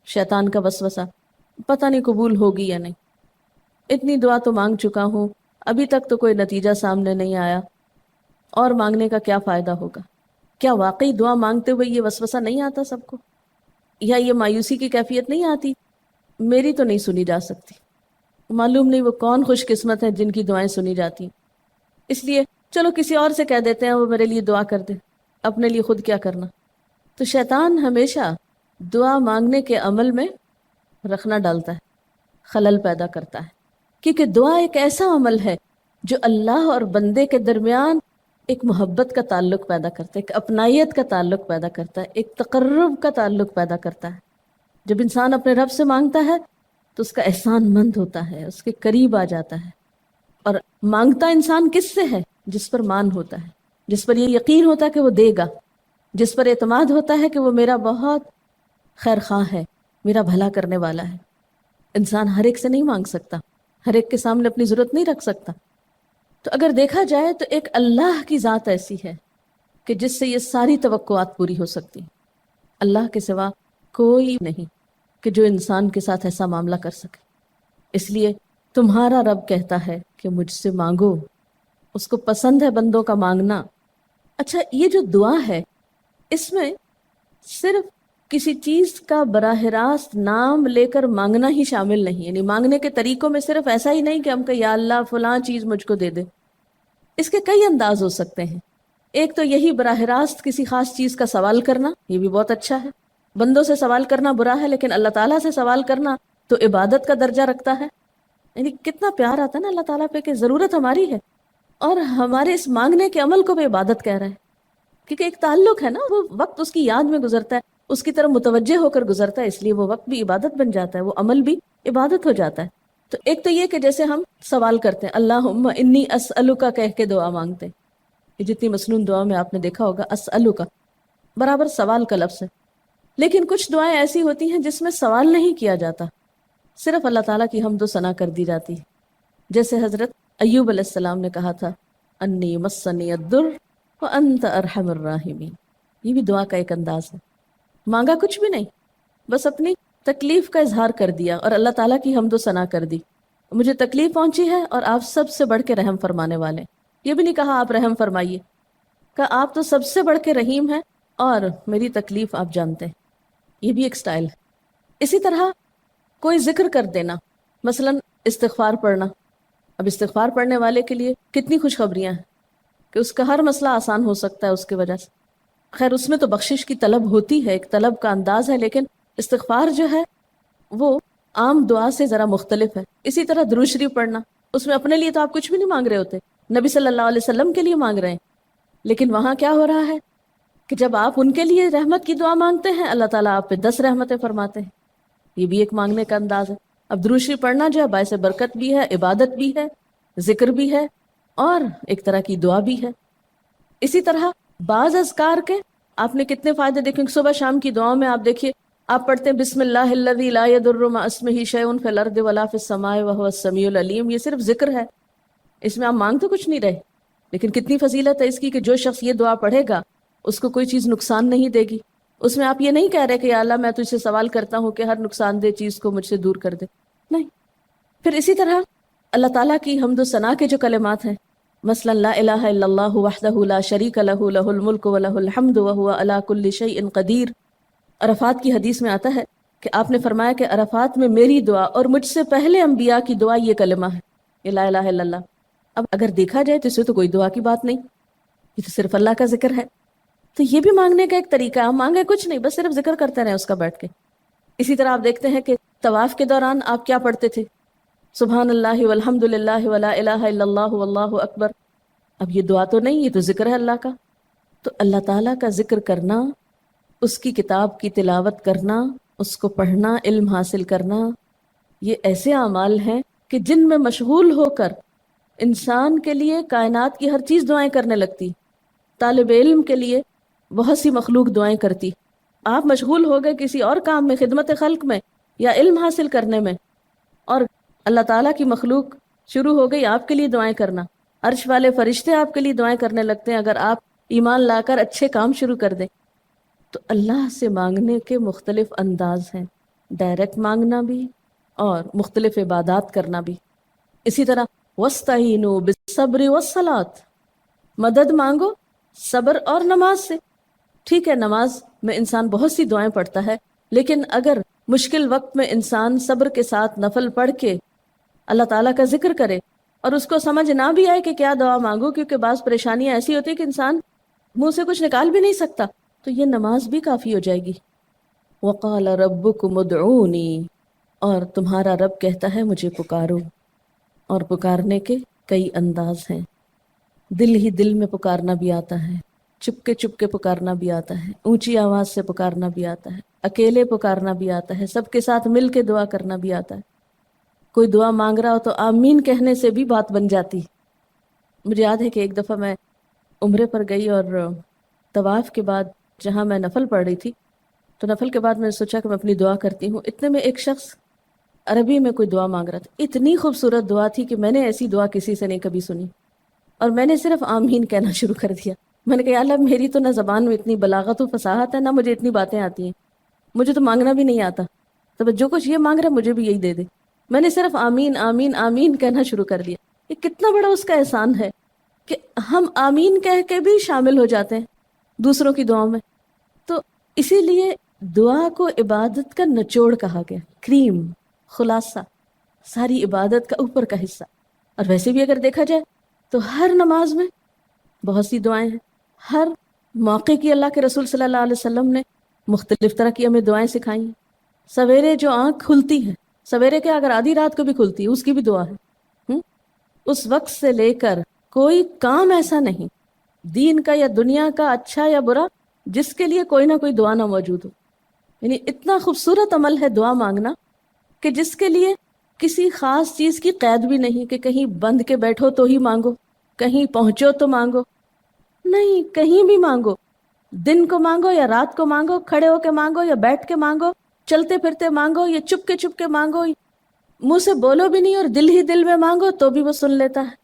شیطان کا وسوسہ، پتہ نہیں قبول ہوگی یا نہیں، اتنی دعا تو مانگ چکا ہوں، ابھی تک تو کوئی نتیجہ سامنے نہیں آیا، اور مانگنے کا کیا فائدہ ہوگا؟ کیا واقعی دعا مانگتے ہوئے یہ وسوسہ نہیں آتا سب کو؟ یا یہ مایوسی کی کیفیت نہیں آتی؟ میری تو نہیں سنی جا سکتی، معلوم نہیں وہ کون خوش قسمت ہیں جن کی دعائیں سنی جاتی ہیں، اس لیے چلو کسی اور سے کہہ دیتے ہیں وہ میرے لیے دعا کر دے، اپنے لیے خود کیا کرنا۔ تو شیطان ہمیشہ دعا مانگنے کے عمل میں رخنا ڈالتا ہے، خلل پیدا کرتا ہے، کیونکہ دعا ایک ایسا عمل ہے جو اللہ اور بندے کے درمیان ایک محبت کا تعلق پیدا کرتا ہے، ایک اپنائیت کا تعلق پیدا کرتا ہے، ایک تقرب کا تعلق پیدا کرتا ہے۔ جب انسان اپنے رب سے مانگتا ہے تو اس کا احسان مند ہوتا ہے، اس کے قریب آ جاتا ہے۔ اور مانگتا انسان کس سے ہے؟ جس پر مان ہوتا ہے، جس پر یہ یقین ہوتا ہے کہ وہ دے گا، جس پر اعتماد ہوتا ہے کہ وہ میرا بہت خیر خواہ ہے، میرا بھلا کرنے والا ہے۔ انسان ہر ایک سے نہیں مانگ سکتا، ہر ایک کے سامنے اپنی ضرورت نہیں رکھ سکتا۔ تو اگر دیکھا جائے تو ایک اللہ کی ذات ایسی ہے کہ جس سے یہ ساری توقعات پوری ہو سکتی، اللہ کے سوا کوئی نہیں کہ جو انسان کے ساتھ ایسا معاملہ کر سکے۔ اس لیے تمہارا رب کہتا ہے کہ مجھ سے مانگو، اس کو پسند ہے بندوں کا مانگنا۔ اچھا، یہ جو دعا ہے اس میں صرف کسی چیز کا براہ راست نام لے کر مانگنا ہی شامل نہیں، یعنی مانگنے کے طریقوں میں صرف ایسا ہی نہیں کہ ہم کہ یا اللہ فلاں چیز مجھ کو دے دے۔ اس کے کئی انداز ہو سکتے ہیں۔ ایک تو یہی براہ راست کسی خاص چیز کا سوال کرنا، یہ بھی بہت اچھا ہے۔ بندوں سے سوال کرنا برا ہے، لیکن اللہ تعالیٰ سے سوال کرنا تو عبادت کا درجہ رکھتا ہے۔ یعنی کتنا پیار آتا ہے نا اللہ تعالیٰ پہ کہ ضرورت ہماری ہے اور ہمارے اس مانگنے کے عمل کو بھی عبادت کہہ رہا ہے، کیونکہ ایک تعلق ہے نا، وہ وقت اس کی یاد میں گزرتا ہے، اس کی طرف متوجہ ہو کر گزرتا ہے، اس لیے وہ وقت بھی عبادت بن جاتا ہے، وہ عمل بھی عبادت ہو جاتا ہے۔ تو ایک تو یہ کہ جیسے ہم سوال کرتے ہیں اللہم انی اسألک کہہ کے دعا مانگتے ہیں، یہ جتنی مسنون دعا میں آپ نے دیکھا ہوگا اسألک برابر سوال کا لفظ ہے۔ لیکن کچھ دعائیں ایسی ہوتی ہیں جس میں سوال نہیں کیا جاتا، صرف اللہ تعالیٰ کی حمد و ثنا کر دی جاتی ہے، جیسے حضرت ایوب علیہ السلام نے کہا تھا انی مسنی الضر وانت ارحم الراحمین۔ یہ بھی دعا کا ایک انداز ہے، مانگا کچھ بھی نہیں، بس اپنی تکلیف کا اظہار کر دیا اور اللہ تعالیٰ کی حمد و ثنا کر دی، مجھے تکلیف پہنچی ہے اور آپ سب سے بڑھ کے رحم فرمانے والے۔ یہ بھی نہیں کہا آپ رحم فرمائیے، کہا آپ تو سب سے بڑھ کے رحیم ہیں اور میری تکلیف آپ جانتے ہیں۔ یہ بھی ایک سٹائل ہے۔ اسی طرح کوئی ذکر کر دینا، مثلا استغفار پڑھنا۔ اب استغفار پڑھنے والے کے لیے کتنی خوشخبریاں ہیں کہ اس کا ہر مسئلہ آسان ہو سکتا ہے اس کی وجہ سے۔ خیر اس میں تو بخشش کی طلب ہوتی ہے، ایک طلب کا انداز ہے، لیکن استغفار جو ہے وہ عام دعا سے ذرا مختلف ہے۔ اسی طرح درود شریف پڑھنا، اس میں اپنے لیے تو آپ کچھ بھی نہیں مانگ رہے ہوتے، نبی صلی اللہ علیہ وسلم کے لیے مانگ رہے ہیں، لیکن وہاں کیا ہو رہا ہے کہ جب آپ ان کے لیے رحمت کی دعا مانگتے ہیں اللہ تعالیٰ آپ پہ 10 رحمتیں فرماتے ہیں۔ یہ بھی ایک مانگنے کا انداز ہے۔ اب درود شریف پڑھنا جو ہے باعث برکت بھی ہے، عبادت بھی ہے، ذکر بھی ہے اور ایک طرح کی دعا بھی ہے۔ اسی طرح بعض اذکار کے آپ نے کتنے فائدے دیکھیں، صبح شام کی دعاؤں میں آپ دیکھیے آپ پڑھتے ہیں بسم اللہ الذی لا یضر مع اسمہ شیء فی الارض ولا فی السماء وهو السمیع العلیم۔ یہ صرف ذکر ہے، اس میں آپ مانگ تو کچھ نہیں رہے، لیکن کتنی فضیلت ہے اس کی کہ جو شخص یہ دعا پڑھے گا اس کو کوئی چیز نقصان نہیں دے گی۔ اس میں آپ یہ نہیں کہہ رہے کہ یا اللہ میں تجھ سے سوال کرتا ہوں کہ ہر نقصان دہ چیز کو مجھ سے دور کر دے، نہیں۔ پھر اسی طرح اللہ تعالیٰ کی حمد و ثنا کے جو کلمات ہیں، مثلا لا الہ الا اللہ وحدہ لا شریک لہ لہ الملک ولہ الحمد وہو علی کل شیء قدیر۔ عرفات کی حدیث میں آتا ہے کہ آپ نے فرمایا کہ عرفات میں میری دعا اور مجھ سے پہلے انبیاء کی دعا یہ کلمہ ہے، یہ لا الہ الا اللہ۔ اب اگر دیکھا جائے تو اس سے تو کوئی دعا کی بات نہیں، یہ تو صرف اللہ کا ذکر ہے۔ تو یہ بھی مانگنے کا ایک طریقہ ہے، ہم مانگے کچھ نہیں، بس صرف ذکر کرتے رہیں اس کا بیٹھ کے۔ اسی طرح آپ دیکھتے ہیں کہ طواف کے دوران آپ کیا پڑھتے تھے، سبحان اللہ والحمد للہ ولا الہ الا اللہ واللہ اکبر۔ اب یہ دعا تو نہیں، یہ تو ذکر ہے اللہ کا۔ تو اللہ تعالیٰ کا ذکر کرنا، اس کی کتاب کی تلاوت کرنا، اس کو پڑھنا، علم حاصل کرنا، یہ ایسے اعمال ہیں کہ جن میں مشغول ہو کر انسان کے لیے کائنات کی ہر چیز دعائیں کرنے لگتی۔ طالب علم کے لیے بہت سی مخلوق دعائیں کرتی، آپ مشغول ہو گئے کسی اور کام میں، خدمت خلق میں یا علم حاصل کرنے میں، اور اللہ تعالیٰ کی مخلوق شروع ہو گئی آپ کے لیے دعائیں کرنا۔ عرش والے فرشتے آپ کے لیے دعائیں کرنے لگتے ہیں اگر آپ ایمان لا کر اچھے کام شروع کر دیں۔ تو اللہ سے مانگنے کے مختلف انداز ہیں، ڈائریکٹ مانگنا بھی اور مختلف عبادات کرنا بھی. اسی طرح وَاسْتَعِینُوا بِالصَّبْرِ وَالصَّلَاةِ، مدد مانگو صبر اور نماز سے. ٹھیک ہے، نماز میں انسان بہت سی دعائیں پڑھتا ہے، لیکن اگر مشکل وقت میں انسان صبر کے ساتھ نفل پڑھ کے اللہ تعالیٰ کا ذکر کرے اور اس کو سمجھ نہ بھی آئے کہ کیا دعا مانگو، کیونکہ بعض پریشانیاں ایسی ہوتی ہیں کہ انسان منہ سے کچھ نکال بھی نہیں سکتا، تو یہ نماز بھی کافی ہو جائے گی. وَقَالَ رَبُّكُمُ ادْعُونِي، اور تمہارا رب کہتا ہے مجھے پکارو. اور پکارنے کے کئی انداز ہیں. دل ہی دل میں پکارنا بھی آتا ہے، چپ کے پکارنا بھی آتا ہے، اونچی آواز سے پکارنا بھی آتا ہے، اکیلے پکارنا بھی آتا ہے، سب کے ساتھ مل کے دعا کرنا بھی آتا ہے. کوئی دعا مانگ رہا ہو تو آمین کہنے سے بھی بات بن جاتی. مجھے یاد ہے کہ ایک دفعہ میں عمرے پر گئی اور طواف کے بعد جہاں میں نفل پڑھ رہی تھی، تو نفل کے بعد میں نے سوچا کہ میں اپنی دعا کرتی ہوں. اتنے میں ایک شخص عربی میں کوئی دعا مانگ رہا تھا. اتنی خوبصورت دعا تھی کہ میں نے ایسی دعا کسی سے نہیں کبھی سنی، اور میں نے صرف آمین کہنا شروع کر دیا. میں نے کہا یا اللہ، میری تو نہ زبان میں اتنی بلاغت و فصاحت ہے، نہ مجھے اتنی باتیں آتی ہیں، مجھے تو مانگنا بھی نہیں آتا، تو جو کچھ یہ مانگ رہا ہے مجھے بھی یہی دے دے. میں نے صرف آمین آمین آمین کہنا شروع کر دیا. یہ کتنا بڑا اس کا احسان ہے کہ ہم آمین کہہ کے بھی شامل ہو جاتے ہیں دوسروں کی دعاؤں میں. تو اسی لیے دعا کو عبادت کا نچوڑ کہا گیا، کریم، خلاصہ، ساری عبادت کا اوپر کا حصہ. اور ویسے بھی اگر دیکھا جائے تو ہر نماز میں بہت سی دعائیں ہیں. ہر موقع کی اللہ کے رسول صلی اللہ علیہ وسلم نے مختلف طرح کی ہمیں دعائیں سکھائی ہیں. سویرے جو آنکھ کھلتی ہے، سویرے کے اگر آدھی رات کو بھی کھلتی ہے، اس کی بھی دعا ہے. اس وقت سے لے کر کوئی کام ایسا نہیں دین کا یا دنیا کا، اچھا یا برا، جس کے لیے کوئی نہ کوئی دعا نہ موجود ہو. یعنی اتنا خوبصورت عمل ہے دعا مانگنا کہ جس کے لیے کسی خاص چیز کی قید بھی نہیں کہ کہیں بند کے بیٹھو تو ہی مانگو، کہیں پہنچو تو مانگو. نہیں، کہیں بھی مانگو، دن کو مانگو یا رات کو مانگو، کھڑے ہو کے مانگو یا بیٹھ کے مانگو، چلتے پھرتے مانگو یا چپ کے مانگو، منہ سے بولو بھی نہیں اور دل ہی دل میں مانگو تو بھی وہ سن لیتا ہے.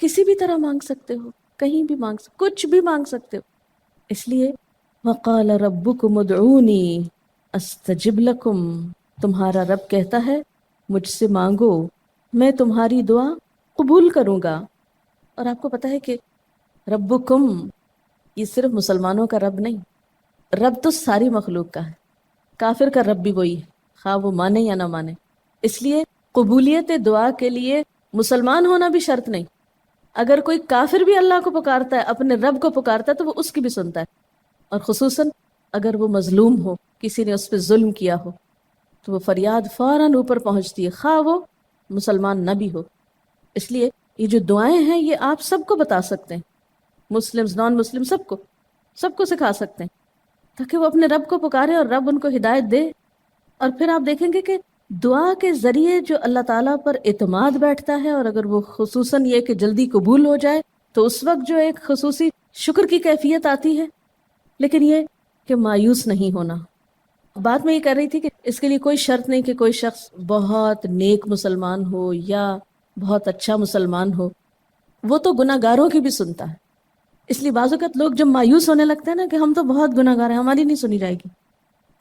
کسی بھی طرح مانگ سکتے ہو، کہیں بھی مانگ سکتے، کچھ بھی مانگ سکتے ہو. اس لیے وقال ربکم ادعونی استجب لکم، تمہارا رب کہتا ہے مجھ سے مانگو، میں تمہاری دعا قبول کروں گا. اور آپ کو پتہ ہے کہ ربکم یہ صرف مسلمانوں کا رب نہیں، رب تو ساری مخلوق کا ہے. کافر کا رب بھی وہی ہے، خواہ وہ مانے یا نہ مانے. اس لیے قبولیت دعا کے لیے مسلمان ہونا بھی شرط نہیں. اگر کوئی کافر بھی اللہ کو پکارتا ہے، اپنے رب کو پکارتا ہے، تو وہ اس کی بھی سنتا ہے. اور خصوصاً اگر وہ مظلوم ہو، کسی نے اس پہ ظلم کیا ہو، تو وہ فریاد فوراً اوپر پہنچتی ہے، خواہ وہ مسلمان نہ بھی ہو. اس لیے یہ جو دعائیں ہیں یہ آپ سب کو بتا سکتے ہیں، مسلم نان مسلم سب کو سکھا سکتے ہیں، تاکہ وہ اپنے رب کو پکارے اور رب ان کو ہدایت دے. اور پھر آپ دیکھیں گے کہ دعا کے ذریعے جو اللہ تعالیٰ پر اعتماد بیٹھتا ہے، اور اگر وہ خصوصاً یہ کہ جلدی قبول ہو جائے، تو اس وقت جو ایک خصوصی شکر کی کیفیت آتی ہے. لیکن یہ کہ مایوس نہیں ہونا. بات میں یہ کر رہی تھی کہ اس کے لیے کوئی شرط نہیں کہ کوئی شخص بہت نیک مسلمان ہو یا بہت اچھا مسلمان ہو، وہ تو گناہ گاروں کی بھی سنتا ہے. اس لیے بعض اوقات لوگ جب مایوس ہونے لگتے ہیں نا کہ ہم تو بہت گناہ گار ہیں، ہماری نہیں سنی جائے گی،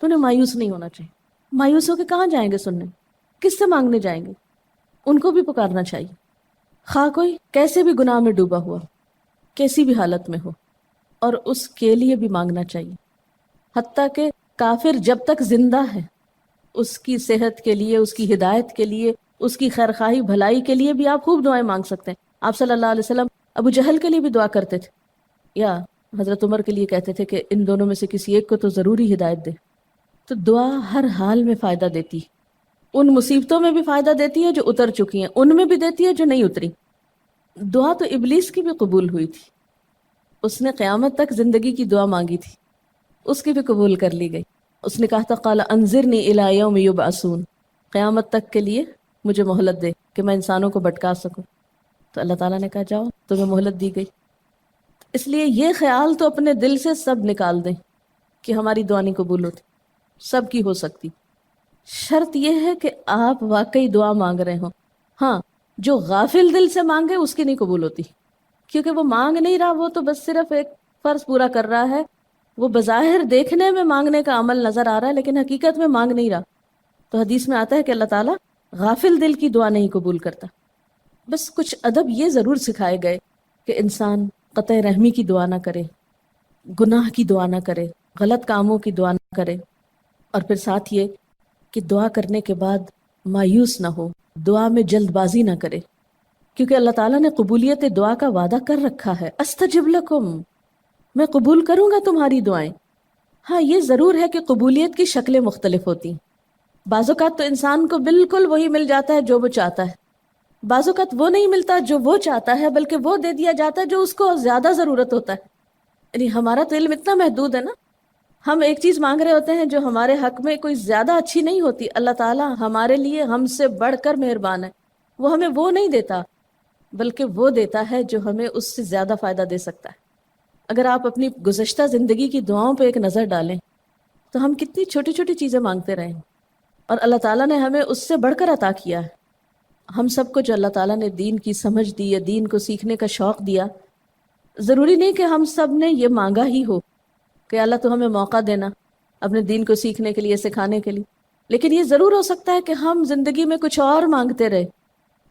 تو انہیں مایوس نہیں ہونا چاہیے. مایوس ہو کے کہاں جائیں گے سننے؟ کس سے مانگنے جائیں گے؟ ان کو بھی پکارنا چاہیے، خواہ کوئی کیسے بھی گناہ میں ڈوبا ہوا، کیسی بھی حالت میں ہو، اور اس کے لیے بھی مانگنا چاہیے. حتیٰ کہ کافر جب تک زندہ ہے، اس کی صحت کے لیے، اس کی ہدایت کے لیے، اس کی خیرخواہی بھلائی کے لیے بھی آپ خوب دعائیں مانگ سکتے ہیں. آپ صلی اللہ علیہ وسلم ابو جہل کے لیے بھی دعا کرتے تھے، یا حضرت عمر کے لیے کہتے تھے کہ ان دونوں میں سے کسی ایک کو تو ضروری ہدایت دے. تو دعا ہر حال میں فائدہ دیتی ہے، ان مصیبتوں میں بھی فائدہ دیتی ہے جو اتر چکی ہیں، ان میں بھی دیتی ہے جو نہیں اتری. دعا تو ابلیس کی بھی قبول ہوئی تھی، اس نے قیامت تک زندگی کی دعا مانگی تھی، اس کی بھی قبول کر لی گئی. اس نے کہا تھا قال انظرنی الی یوم یبعثون، قیامت تک کے لیے مجھے مہلت دے کہ میں انسانوں کو بھٹکا سکوں. تو اللہ تعالیٰ نے کہا جاؤ، تمہیں مہلت دی گئی. اس لیے یہ خیال تو اپنے دل سے سب نکال دیں کہ ہماری دعا نہیں قبول ہوتی. سب کی ہو سکتی، شرط یہ ہے کہ آپ واقعی دعا مانگ رہے ہوں. ہاں، جو غافل دل سے مانگے اس کی نہیں قبول ہوتی، کیونکہ وہ مانگ نہیں رہا، وہ تو بس صرف ایک فرض پورا کر رہا ہے. وہ بظاہر دیکھنے میں مانگنے کا عمل نظر آ رہا ہے، لیکن حقیقت میں مانگ نہیں رہا. تو حدیث میں آتا ہے کہ اللہ تعالیٰ غافل دل کی دعا نہیں قبول کرتا. بس کچھ ادب یہ ضرور سکھائے گئے کہ انسان قطع رحمی کی دعا نہ کرے، گناہ کی دعا نہ کرے، غلط کاموں کی دعا نہ کرے، اور پھر ساتھ یہ کہ دعا کرنے کے بعد مایوس نہ ہو، دعا میں جلد بازی نہ کرے، کیونکہ اللہ تعالیٰ نے قبولیت دعا کا وعدہ کر رکھا ہے. استجب لکم، میں قبول کروں گا تمہاری دعائیں. ہاں یہ ضرور ہے کہ قبولیت کی شکلیں مختلف ہوتی ہیں. بعض اوقات تو انسان کو بالکل وہی مل جاتا ہے جو وہ چاہتا ہے، بعض اوقات وہ نہیں ملتا جو وہ چاہتا ہے، بلکہ وہ دے دیا جاتا ہے جو اس کو زیادہ ضرورت ہوتا ہے. یعنی ہمارا تو علم اتنا محدود ہے نا، ہم ایک چیز مانگ رہے ہوتے ہیں جو ہمارے حق میں کوئی زیادہ اچھی نہیں ہوتی. اللہ تعالیٰ ہمارے لیے ہم سے بڑھ کر مہربان ہے، وہ ہمیں وہ نہیں دیتا بلکہ وہ دیتا ہے جو ہمیں اس سے زیادہ فائدہ دے سکتا ہے. اگر آپ اپنی گزشتہ زندگی کی دعاؤں پہ ایک نظر ڈالیں تو ہم کتنی چھوٹی چھوٹی چیزیں مانگتے رہے ہیں، اور اللہ تعالیٰ نے ہمیں اس سے بڑھ کر عطا کیا ہے. ہم سب کو جو اللہ تعالیٰ نے دین کی سمجھ دی یا دین کو سیکھنے کا شوق دیا، ضروری نہیں کہ ہم سب نے یہ مانگا ہی ہو کہ اللہ تو ہمیں موقع دینا اپنے دین کو سیکھنے کے لیے، سکھانے کے لیے. لیکن یہ ضرور ہو سکتا ہے کہ ہم زندگی میں کچھ اور مانگتے رہے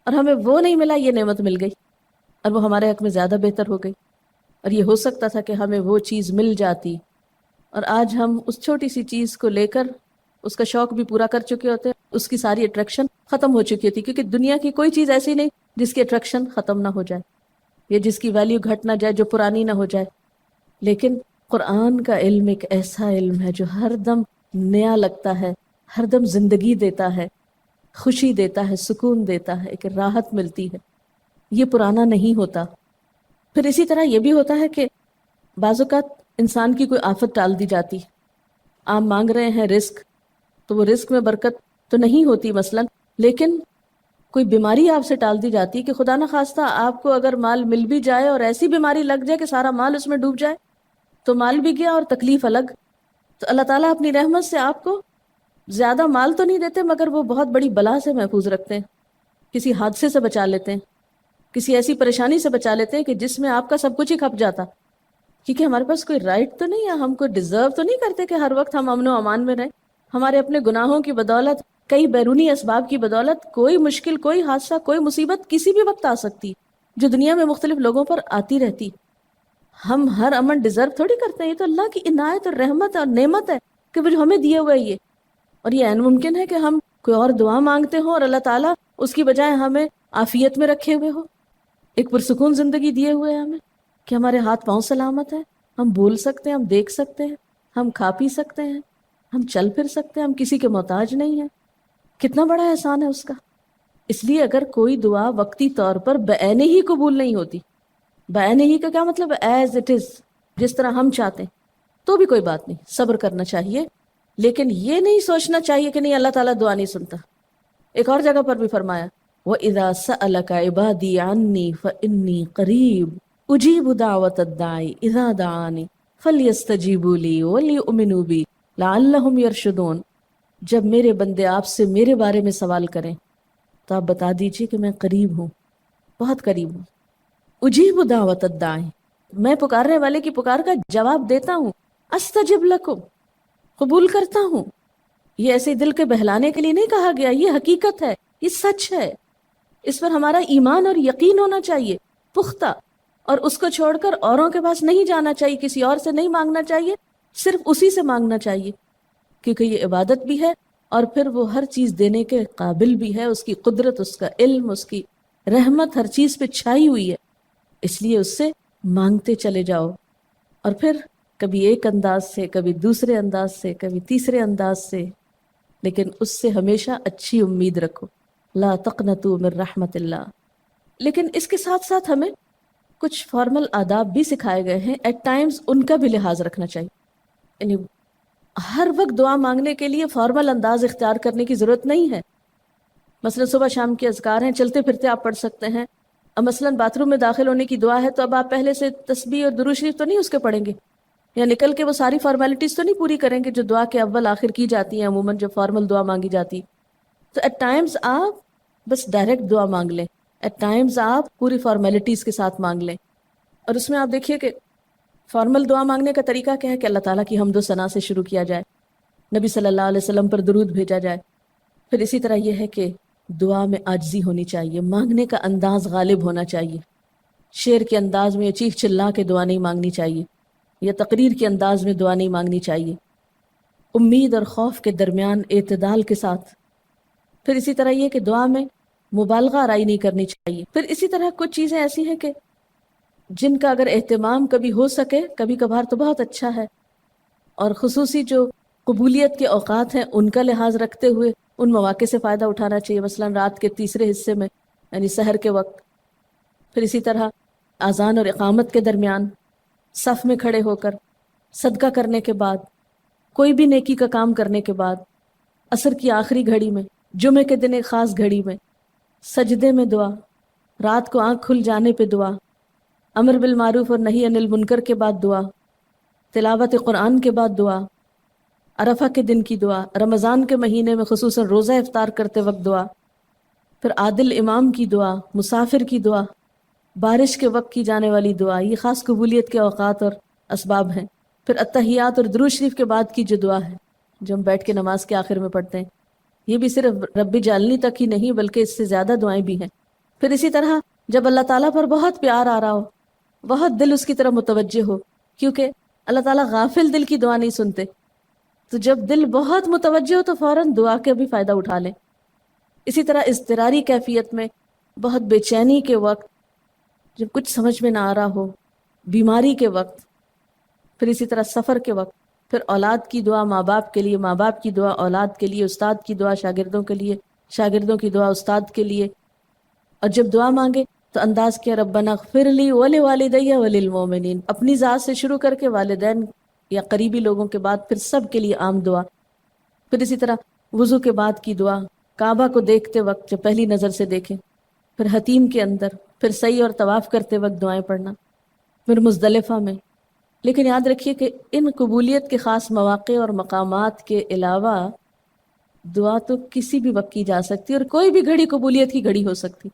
اور ہمیں وہ نہیں ملا، یہ نعمت مل گئی اور وہ ہمارے حق میں زیادہ بہتر ہو گئی. اور یہ ہو سکتا تھا کہ ہمیں وہ چیز مل جاتی اور آج ہم اس چھوٹی سی چیز کو لے کر اس کا شوق بھی پورا کر چکے ہوتے، اس کی ساری اٹریکشن ختم ہو چکی ہوتی، کیونکہ دنیا کی کوئی چیز ایسی نہیں جس کی اٹریکشن ختم نہ ہو جائے یا جس کی ویلیو گھٹ نہ جائے، جو پرانی نہ ہو جائے. لیکن قرآن کا علم ایک ایسا علم ہے جو ہر دم نیا لگتا ہے، ہر دم زندگی دیتا ہے، خوشی دیتا ہے، سکون دیتا ہے، ایک راحت ملتی ہے. یہ پرانا نہیں ہوتا. پھر اسی طرح یہ بھی ہوتا ہے کہ بعض اوقات انسان کی کوئی آفت ٹال دی جاتی. آپ مانگ رہے ہیں رزق، تو وہ رزق میں برکت تو نہیں ہوتی مثلا، لیکن کوئی بیماری آپ سے ٹال دی جاتی کہ خدا نہ خواستہ آپ کو اگر مال مل بھی جائے اور ایسی بیماری لگ جائے کہ سارا مال اس میں ڈوب جائے تو مال بھی گیا اور تکلیف الگ. تو اللہ تعالیٰ اپنی رحمت سے آپ کو زیادہ مال تو نہیں دیتے، مگر وہ بہت بڑی بلا سے محفوظ رکھتے ہیں، کسی حادثے سے بچا لیتے ہیں، کسی ایسی پریشانی سے بچا لیتے ہیں کہ جس میں آپ کا سب کچھ ہی کھپ جاتا. کیونکہ ہمارے پاس کوئی رائٹ تو نہیں ہے، ہم کو ڈیزرو تو نہیں کرتے کہ ہر وقت ہم امن و امان میں رہیں. ہمارے اپنے گناہوں کی بدولت، کئی بیرونی اسباب کی بدولت کوئی مشکل، کوئی حادثہ، کوئی مصیبت کسی بھی وقت آ سکتی جو دنیا میں مختلف لوگوں پر آتی رہتی. ہم ہر امن ڈیزرو تھوڑی کرتے ہیں، یہ تو اللہ کی عنایت اور رحمت اور نعمت ہے کہ وہ جو ہمیں دیے ہوئے یہ. اور یہ عین ممکن ہے کہ ہم کوئی اور دعا مانگتے ہوں اور اللہ تعالیٰ اس کی بجائے ہمیں عافیت میں رکھے ہوئے ہو، ایک پرسکون زندگی دیے ہوئے ہیں ہمیں کہ ہمارے ہاتھ پاؤں سلامت ہیں، ہم بول سکتے ہیں، ہم دیکھ سکتے ہیں، ہم کھا پی سکتے ہیں، ہم چل پھر سکتے ہیں، ہم کسی کے محتاج نہیں ہیں. کتنا بڑا احسان ہے اس کا. اس لیے اگر کوئی دعا وقتی طور پر بعین ہی قبول نہیں ہوتی، بعین ہی کا کیا مطلب، ایز اٹ از، جس طرح ہم چاہتے ہیں، تو بھی کوئی بات نہیں، صبر کرنا چاہیے. لیکن یہ نہیں سوچنا چاہیے کہ نہیں اللہ تعالیٰ دعا نہیں سنتا. ایک اور جگہ پر بھی فرمایا وَإِذَا سَأَلَكَ عِبَادِي عَنِّي فَإِنِّي قَرِيبٌ أُجِيبُ دَعْوَةَ الدَّاعِ إِذَا دَعَانِ فَلْيَسْتَجِيبُوا لِي وَلْيُؤْمِنُوا بِي لَعَلَّهُمْ يَرْشُدُونَ. جب میرے بندے آپ سے میرے بارے میں سوال کریں تو آپ بتا دیجئے کہ میں قریب ہوں، بہت قریب ہوں. اجیب دعوت الداعی، میں پکارنے والے کی پکار کا جواب دیتا ہوں. استجب لکم، قبول کرتا ہوں. یہ ایسے دل کے بہلانے کے لیے نہیں کہا گیا، یہ حقیقت ہے، یہ سچ ہے. اس پر ہمارا ایمان اور یقین ہونا چاہیے پختہ، اور اس کو چھوڑ کر اوروں کے پاس نہیں جانا چاہیے، کسی اور سے نہیں مانگنا چاہیے، صرف اسی سے مانگنا چاہیے، کیونکہ یہ عبادت بھی ہے اور پھر وہ ہر چیز دینے کے قابل بھی ہے. اس کی قدرت، اس کا علم، اس کی رحمت ہر چیز پہ چھائی ہوئی ہے. اس لیے اس سے مانگتے چلے جاؤ، اور پھر کبھی ایک انداز سے، کبھی دوسرے انداز سے، کبھی تیسرے انداز سے، لیکن اس سے ہمیشہ اچھی امید رکھو. لا تقنطوا من رحمت اللہ. لیکن اس کے ساتھ ساتھ ہمیں کچھ فارمل آداب بھی سکھائے گئے ہیں، ایٹ ٹائمز ان کا بھی لحاظ رکھنا چاہیے. یعنی ہر وقت دعا مانگنے کے لیے فارمل انداز اختیار کرنے کی ضرورت نہیں ہے. مثلا صبح شام کے اذکار ہیں، چلتے پھرتے آپ پڑھ سکتے ہیں. اب مثلا باتھ روم میں داخل ہونے کی دعا ہے تو اب آپ پہلے سے تسبیح اور درود شریف تو نہیں اس کے پڑھیں گے، یا نکل کے وہ ساری فارمیلٹیز تو نہیں پوری کریں گے جو دعا کے اول آخر کی جاتی ہیں عموماً جب فارمل دعا مانگی جاتی. تو ایٹ ٹائمز آپ بس ڈائریکٹ دعا مانگ لیں، ایٹ ٹائمز آپ پوری فارمیلٹیز کے ساتھ مانگ لیں. اور اس میں آپ دیکھیے کہ فارمل دعا مانگنے کا طریقہ کیا ہے کہ اللہ تعالیٰ کی حمد و ثنا سے شروع کیا جائے، نبی صلی اللہ علیہ وسلم پر درود بھیجا جائے، پھر اسی طرح یہ ہے کہ دعا میں عاجزی ہونی چاہیے، مانگنے کا انداز غالب ہونا چاہیے، شعر کے انداز میں یا چیخ چلا کے دعا نہیں مانگنی چاہیے، یا تقریر کے انداز میں دعا نہیں مانگنی چاہیے، امید اور خوف کے درمیان اعتدال کے ساتھ۔ پھر اسی طرح یہ کہ دعا میں مبالغہ آرائی نہیں کرنی چاہیے۔ پھر اسی طرح کچھ چیزیں ایسی ہیں کہ جن کا اگر اہتمام کبھی ہو سکے، کبھی کبھار تو بہت اچھا ہے، اور خصوصی جو قبولیت کے اوقات ہیں ان کا لحاظ رکھتے ہوئے ان مواقع سے فائدہ اٹھانا چاہیے، مثلا رات کے تیسرے حصے میں یعنی سحر کے وقت، پھر اسی طرح اذان اور اقامت کے درمیان، صف میں کھڑے ہو کر، صدقہ کرنے کے بعد، کوئی بھی نیکی کا کام کرنے کے بعد، عصر کی آخری گھڑی میں، جمعے کے دن ایک خاص گھڑی میں، سجدے میں دعا، رات کو آنکھ کھل جانے پہ دعا، امر بالمعروف اور نہی عن المنکر کے بعد دعا، تلاوت قرآن کے بعد دعا، عرفہ کے دن کی دعا، رمضان کے مہینے میں خصوصاً روزہ افطار کرتے وقت دعا، پھر عادل امام کی دعا، مسافر کی دعا، بارش کے وقت کی جانے والی دعا، یہ خاص قبولیت کے اوقات اور اسباب ہیں۔ پھر التحیات اور درود شریف کے بعد کی جو دعا ہے جو ہم بیٹھ کے نماز کے آخر میں پڑھتے ہیں، یہ بھی صرف رب جعلنی تک ہی نہیں بلکہ اس سے زیادہ دعائیں بھی ہیں۔ پھر اسی طرح جب اللہ تعالیٰ پر بہت پیار آ رہا ہو، بہت دل اس کی طرف متوجہ ہو، کیونکہ اللہ تعالیٰ غافل دل کی دعا نہیں سنتے، تو جب دل بہت متوجہ ہو تو فوراً دعا کا بھی فائدہ اٹھا لیں۔ اسی طرح اضطراری کیفیت میں، بہت بے چینی کے وقت، جب کچھ سمجھ میں نہ آ رہا ہو، بیماری کے وقت، پھر اسی طرح سفر کے وقت، پھر اولاد کی دعا ماں باپ کے لیے، ماں باپ کی دعا اولاد کے لیے، استاد کی دعا شاگردوں کے لیے، شاگردوں کی دعا استاد کے لیے، اور جب دعا مانگے تو انداز کیا ربنا اغفر لی ولوالدی وللمؤمنین، اپنی ذات سے شروع کر کے والدین یا قریبی لوگوں کے بعد پھر سب کے لیے عام دعا۔ پھر اسی طرح وضو کے بعد کی دعا، کعبہ کو دیکھتے وقت جب پہلی نظر سے دیکھیں، پھر حتیم کے اندر، پھر سعی اور طواف کرتے وقت دعائیں پڑھنا، پھر مزدلفہ میں۔ لیکن یاد رکھیے کہ ان قبولیت کے خاص مواقع اور مقامات کے علاوہ دعا تو کسی بھی وقت کی جا سکتی ہے، اور کوئی بھی گھڑی قبولیت کی گھڑی ہو سکتی،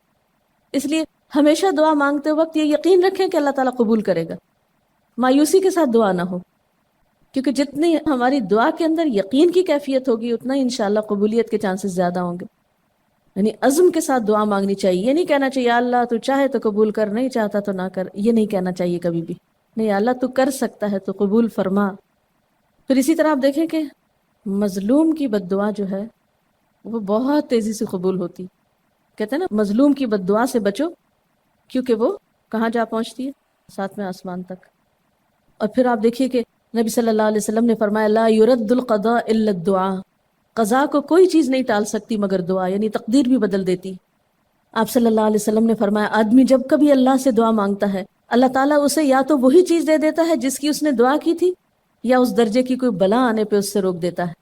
اس لیے ہمیشہ دعا مانگتے وقت یہ یقین رکھیں کہ اللہ تعالیٰ قبول کرے گا، مایوسی کے ساتھ دعا نہ ہو، کیونکہ جتنی ہماری دعا کے اندر یقین کی کیفیت ہوگی اتنا ہی انشاءاللہ قبولیت کے چانسز زیادہ ہوں گے۔ یعنی عزم کے ساتھ دعا مانگنی چاہیے، یہ نہیں کہنا چاہیے یا اللہ تو چاہے تو قبول کر، نہیں چاہتا تو نہ کر، یہ نہیں کہنا چاہیے کبھی بھی، نہیں یا اللہ تو کر سکتا ہے تو قبول فرما۔ پھر اسی طرح آپ دیکھیں کہ مظلوم کی بد دعا جو ہے وہ بہت تیزی سے قبول ہوتی، کہتے ہیں نا مظلوم کی بد دعا سے بچو کیونکہ وہ کہاں جا پہنچتی ہے؟ ساتویں آسمان تک۔ اور پھر آپ دیکھیے کہ نبی صلی اللہ علیہ وسلم نے فرمایا لا يرد القضاء الا الدعاء، قضاء کو کوئی چیز نہیں ٹال سکتی مگر دعا، یعنی تقدیر بھی بدل دیتی۔ آپ صلی اللہ علیہ وسلم نے فرمایا آدمی جب کبھی اللہ سے دعا مانگتا ہے اللہ تعالیٰ اسے یا تو وہی چیز دے دیتا ہے جس کی اس نے دعا کی تھی، یا اس درجے کی کوئی بلا آنے پہ اس سے روک دیتا ہے۔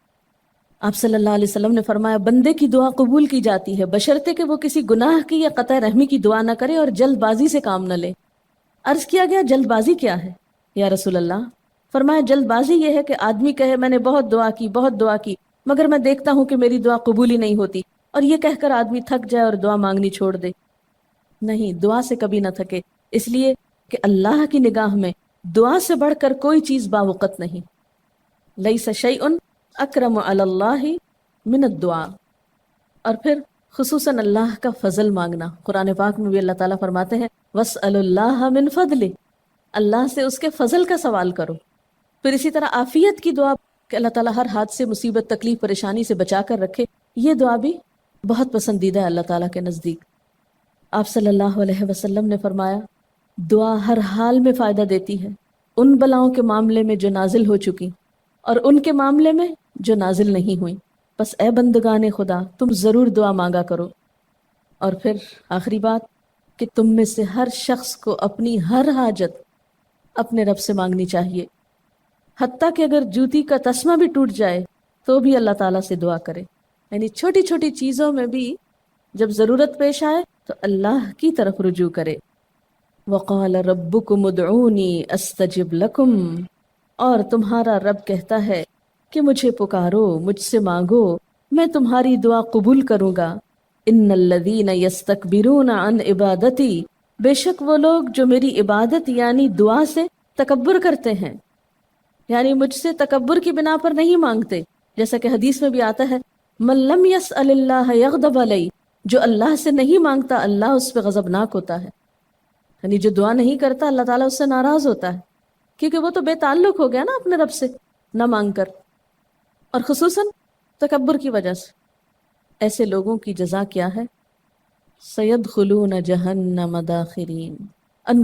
آپ صلی اللہ علیہ وسلم نے فرمایا بندے کی دعا قبول کی جاتی ہے بشرطے کہ وہ کسی گناہ کی یا قطع رحمی کی دعا نہ کرے اور جلد بازی سے کام نہ لے۔ عرض کیا گیا جلد بازی کیا ہے یا رسول اللہ؟ فرمایا جلد بازی یہ ہے کہ آدمی کہے میں نے بہت دعا کی بہت دعا کی مگر میں دیکھتا ہوں کہ میری دعا قبول ہی نہیں ہوتی، اور یہ کہہ کر آدمی تھک جائے اور دعا مانگنی چھوڑ دے۔ نہیں، دعا سے کبھی نہ تھکے، اس لیے کہ اللہ کی نگاہ میں دعا سے بڑھ کر کوئی چیز باوقت نہیں۔ لیس شیء اکرم علی اللہ من الدعاء۔ اور پھر خصوصاً اللہ کا فضل مانگنا، قرآن پاک میں بھی اللہ تعالیٰ فرماتے ہیں وَاسْأَلُوا اللَّهَ مِنْ فَضْلِهِ، اللہ سے اس کے فضل کا سوال کرو۔ پھر اسی طرح عافیت کی دعا کہ اللہ تعالیٰ ہر حادثے مصیبت تکلیف پریشانی سے بچا کر رکھے، یہ دعا بھی بہت پسندیدہ ہے اللہ تعالیٰ کے نزدیک۔ آپ صلی اللہ علیہ وسلم نے فرمایا دعا ہر حال میں فائدہ دیتی ہے، ان بلاؤں کے معاملے میں جو نازل ہو چکی اور ان کے معاملے میں جو نازل نہیں ہوئی، بس اے بندگان خدا تم ضرور دعا مانگا کرو۔ اور پھر آخری بات کہ تم میں سے ہر شخص کو اپنی ہر حاجت اپنے رب سے مانگنی چاہیے، حتیٰ کہ اگر جوتی کا تسمہ بھی ٹوٹ جائے تو بھی اللہ تعالیٰ سے دعا کرے، یعنی چھوٹی چھوٹی چیزوں میں بھی جب ضرورت پیش آئے تو اللہ کی طرف رجوع کرے۔ وَقَالَ رَبُّكُمُ ادْعُونِي أَسْتَجِبْ لَكُمْ، اور تمہارا رب کہتا ہے کہ مجھے پکارو، مجھ سے مانگو، میں تمہاری دعا قبول کروں گا۔ إِنَّ الَّذِينَ يَسْتَكْبِرُونَ عَنْ عِبَادَتِي، بے شک وہ لوگ جو میری عبادت یعنی دعا سے تکبر کرتے ہیں، یعنی مجھ سے تکبر کی بنا پر نہیں مانگتے، جیسا کہ حدیث میں بھی آتا ہے من لم يسأل اللہ یغضب علیہ، جو اللہ سے نہیں مانگتا اللہ اس پہ غضبناک ہوتا ہے. یعنی جو دعا نہیں کرتا اللہ تعالیٰ اس سے ناراض ہوتا ہے، کیونکہ وہ تو بے تعلق ہو گیا نا اپنے رب سے نہ مانگ کر، اور خصوصاً تکبر کی وجہ سے. ایسے لوگوں کی جزا کیا ہے؟ سیدخلون جہنم داخرین، ان